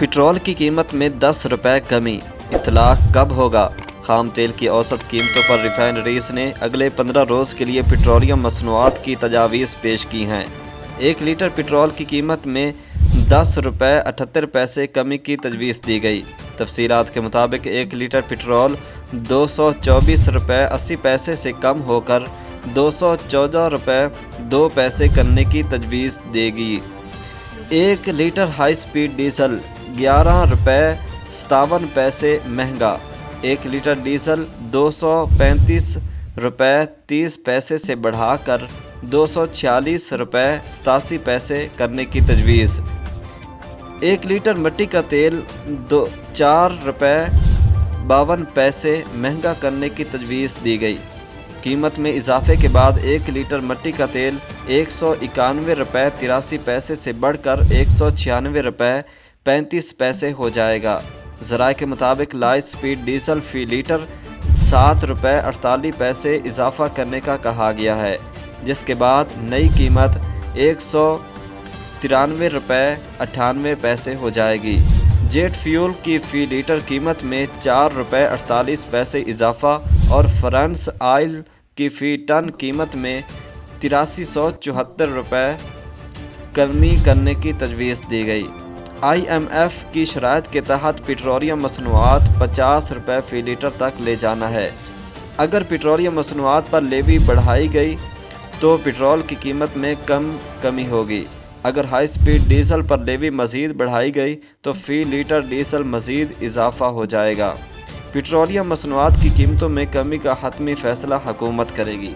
Petrol की कीमत में 10 रुपये कमी, इतलाक कब होगा? खाम तेल की औसत कीमतों पर रिफाइनरीज ने अगले 15 रोज़ के लिए पेट्रोलियम मसनूआत की तजावीज़ पेश की हैं। 1 लीटर पेट्रोल की कीमत में 10 रुपये 78 पैसे कमी की तजवीज़ दी गई। तफसीलात के मुताबिक 1 लीटर पेट्रोल 224 रुपये 80 पैसे से कम होकर 214 रुपये 2 पैसे करने की तजवीज़ देगी। 1 लीटर हाई स्पीड डीजल 11 रुपये 57 पैसे महंगा। 1 लीटर डीजल 235 रुपये 30 पैसे से बढ़ाकर 246 रुपये 87 पैसे करने की तजवीज़। 1 लीटर मिट्टी का तेल 4 रुपये 52 पैसे महंगा करने की तजवीज़ दी गई। कीमत में इजाफे के बाद 1 लीटर मिट्टी का तेल 191 रुपये 83 पैसे से बढ़कर 196 रुपये 35 पैसे हो जाएगा। ज़राए के मुताबिक लाइट स्पीड डीजल फ़ी लीटर 7 रुपये 48 पैसे इजाफा करने का कहा गया है, जिसके बाद नई कीमत 193 रुपये 98 पैसे हो जाएगी। जेट फ्यूल की फ़ी लीटर कीमत में 4 रुपये 48 पैसे इजाफा और फ्रांस आयल की फ़ी टन कीमत में 8374 रुपये कमी करने की तजवीज़ दी गई। IMF की शराइत के तहत पेट्रोलियम मसनूआत 50 रुपये फ़ी लीटर तक ले जाना है। अगर पेट्रोलियम मसनूआत पर लेवी बढ़ाई गई तो पेट्रोल की कीमत में कमी होगी। अगर हाई स्पीड डीजल पर लेवी मज़ीद बढ़ाई गई तो फ़ी लीटर डीजल मज़ीद इजाफा हो जाएगा। पेट्रोलियम मसनूआत की कीमतों में कमी का हतमी फ़ैसला हुकूमत करेगी।